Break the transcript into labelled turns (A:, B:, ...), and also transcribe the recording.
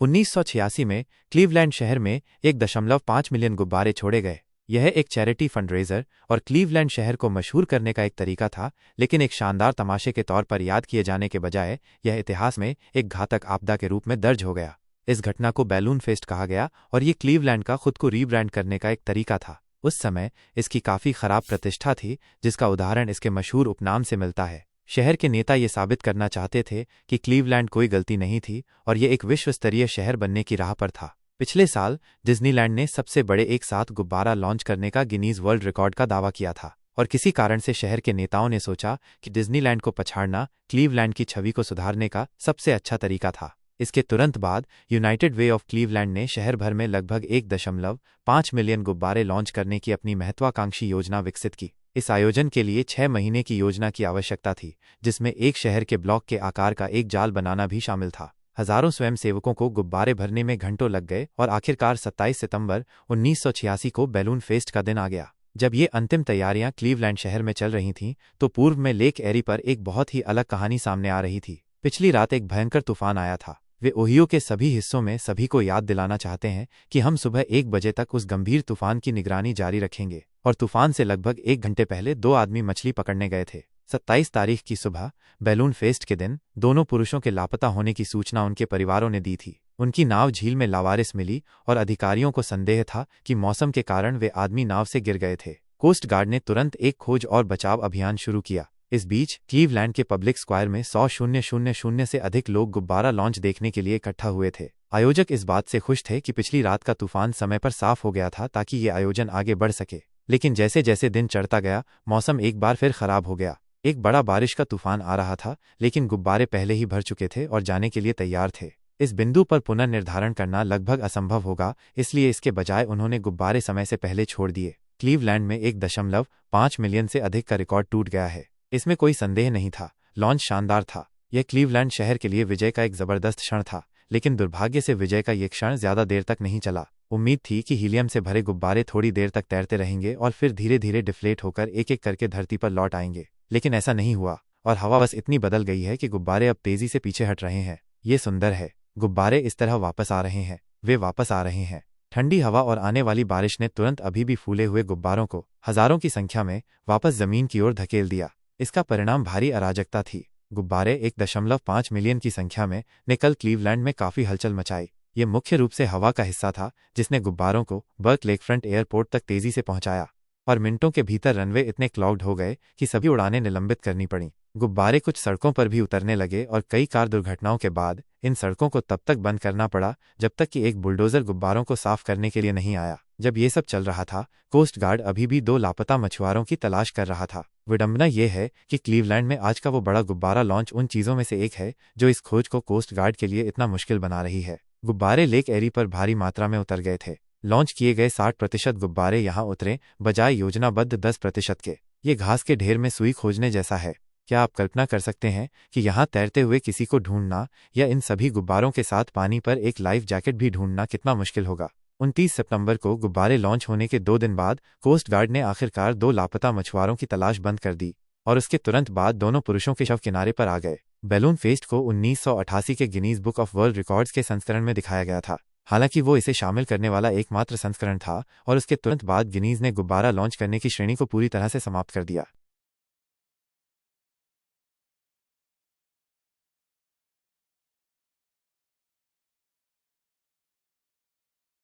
A: 1986 में क्लीवलैंड शहर में 1.5 मिलियन गुब्बारे छोड़े गए। यह एक चैरिटी फंडरेजर और क्लीवलैंड शहर को मशहूर करने का एक तरीका था, लेकिन एक शानदार तमाशे के तौर पर याद किए जाने के बजाय यह इतिहास में एक घातक आपदा के रूप में दर्ज हो गया। इस घटना को बैलून फेस्ट कहा गया और ये क्लीवलैंड का खुद को रीब्रांड करने का एक तरीका था। उस समय इसकी काफ़ी खराब प्रतिष्ठा थी, जिसका उदाहरण इसके मशहूर उपनाम से मिलता है। शहर के नेता ये साबित करना चाहते थे कि क्लीवलैंड कोई गलती नहीं थी और ये एक विश्व स्तरीय शहर बनने की राह पर था। पिछले साल डिज्नीलैंड ने सबसे बड़े एक साथ गुब्बारा लॉन्च करने का गिनीज वर्ल्ड रिकॉर्ड का दावा किया था और किसी कारण से शहर के नेताओं ने सोचा कि डिज्नीलैंड को पछाड़ना क्लीवलैंड की छवि को सुधारने का सबसे अच्छा तरीका था। इसके तुरंत बाद यूनाइटेड वे ऑफ क्लीवलैंड ने शहर भर में लगभग 1.5 मिलियन गुब्बारे लॉन्च करने की अपनी महत्वाकांक्षी योजना विकसित की। इस आयोजन के लिए 6 महीने की योजना की आवश्यकता थी, जिसमें एक शहर के ब्लॉक के आकार का एक जाल बनाना भी शामिल था। हजारों स्वयंसेवकों को गुब्बारे भरने में घंटों लग गए और आखिरकार 27 सितंबर 1986 को बैलून फेस्ट का दिन आ गया। जब ये अंतिम तैयारियां क्लीवलैंड शहर में चल रही थीं, तो पूर्व में लेक एरी पर एक बहुत ही अलग कहानी सामने आ रही थी। पिछली रात एक भयंकर तूफान आया था। वे ओहियो के सभी हिस्सों में सभी को याद दिलाना चाहते हैं कि हम सुबह 1 बजे तक उस गंभीर तूफान की निगरानी जारी रखेंगे और तूफान से लगभग 1 घंटे पहले 2 आदमी मछली पकड़ने गए थे। 27 तारीख की सुबह बैलून फेस्ट के दिन दोनों पुरुषों के लापता होने की सूचना उनके परिवारों ने दी थी। उनकी नाव झील में लावारिस मिली और अधिकारियों को संदेह था कि मौसम के कारण वे आदमी नाव से गिर गए थे। कोस्ट गार्ड ने तुरंत एक खोज और बचाव अभियान शुरू किया। इस बीच क्लीवलैंड के पब्लिक स्क्वायर में 100,000 से अधिक लोग गुब्बारा लॉन्च देखने के लिए इकट्ठा हुए थे। आयोजक इस बात से खुश थे कि पिछली रात का तूफान समय पर साफ हो गया था ताकि ये आयोजन आगे बढ़ सके। लेकिन जैसे जैसे दिन चढ़ता गया, मौसम एक बार फिर खराब हो गया। एक बड़ा बारिश का तूफान आ रहा था, लेकिन गुब्बारे पहले ही भर चुके थे और जाने के लिए तैयार थे। इस बिंदु पर पुनर्निर्धारण करना लगभग असंभव होगा, इसलिए इसके बजाय उन्होंने गुब्बारे समय से पहले छोड़ दिए। क्लीवलैंड में 1.5 मिलियन से अधिक का रिकॉर्ड टूट गया है। इसमें कोई संदेह नहीं था, लॉन्च शानदार था। यह क्लीवलैंड शहर के लिए विजय का एक जबरदस्त क्षण था, लेकिन दुर्भाग्य से विजय का ये क्षण ज्यादा देर तक नहीं चला। उम्मीद थी कि हीलियम से भरे गुब्बारे थोड़ी देर तक तैरते रहेंगे और फिर धीरे धीरे डिफ्लेट होकर एक एक करके धरती पर लौट आएंगे, लेकिन ऐसा नहीं हुआ और हवा बस इतनी बदल गई है कि गुब्बारे अब तेजी से पीछे हट रहे हैं। ये सुंदर है, गुब्बारे इस तरह वापस आ रहे हैं, वे वापस आ रहे हैं। ठंडी हवा और आने वाली बारिश ने तुरंत अभी भी फूले हुए गुब्बारों को हजारों की संख्या में वापस जमीन की ओर धकेल दिया। इसका परिणाम भारी अराजकता थी। गुब्बारे 1.5 मिलियन की संख्या में ने कल क्लीवलैंड में काफी हलचल मचाई। ये मुख्य रूप से हवा का हिस्सा था, जिसने गुब्बारों को बर्क लेकफ्रंट एयरपोर्ट तक तेजी से पहुंचाया और मिनटों के भीतर रनवे इतने क्लॉग्ड हो गए कि सभी उड़ानें निलंबित करनी पड़ीं। गुब्बारे कुछ सड़कों पर भी उतरने लगे और कई कार दुर्घटनाओं के बाद इन सड़कों को तब तक बंद करना पड़ा जब तक कि एक बुलडोजर गुब्बारों को साफ करने के लिए नहीं आया। जब ये सब चल रहा था, कोस्ट गार्ड अभी भी 2 लापता मछुआरों की तलाश कर रहा था। विडंबना यह है कि क्लीवलैंड में आज का वो बड़ा गुब्बारा लॉन्च उन चीजों में से एक है जो इस खोज को कोस्ट गार्ड के लिए इतना मुश्किल बना रही है। गुब्बारे लेक एरी पर भारी मात्रा में उतर गए थे। लॉन्च किए गए 60% गुब्बारे यहां उतरे, बजाय योजनाबद्ध 10% के। ये घास के ढेर में सुई खोजने जैसा है। क्या आप कल्पना कर सकते हैं कि यहाँ तैरते हुए किसी को ढूंढना या इन सभी गुब्बारों के साथ पानी पर एक लाइफ जैकेट भी ढूंढना कितना मुश्किल होगा। 29 सितंबर को गुब्बारे लॉन्च होने के 2 दिन बाद कोस्ट गार्ड ने आखिरकार 2 लापता मछुआरों की तलाश बंद कर दी और उसके तुरंत बाद दोनों पुरुषों के शव किनारे पर आ गए। बैलून फेस्ट को 1988 के Guinness book of world records के संस्करण में दिखाया गया था। हालांकि वो इसे शामिल करने वाला एकमात्र संस्करण था और उसके तुरंत बाद गिनीज ने गुब्बारा लॉन्च करने की श्रेणी को पूरी तरह से समाप्त कर दिया।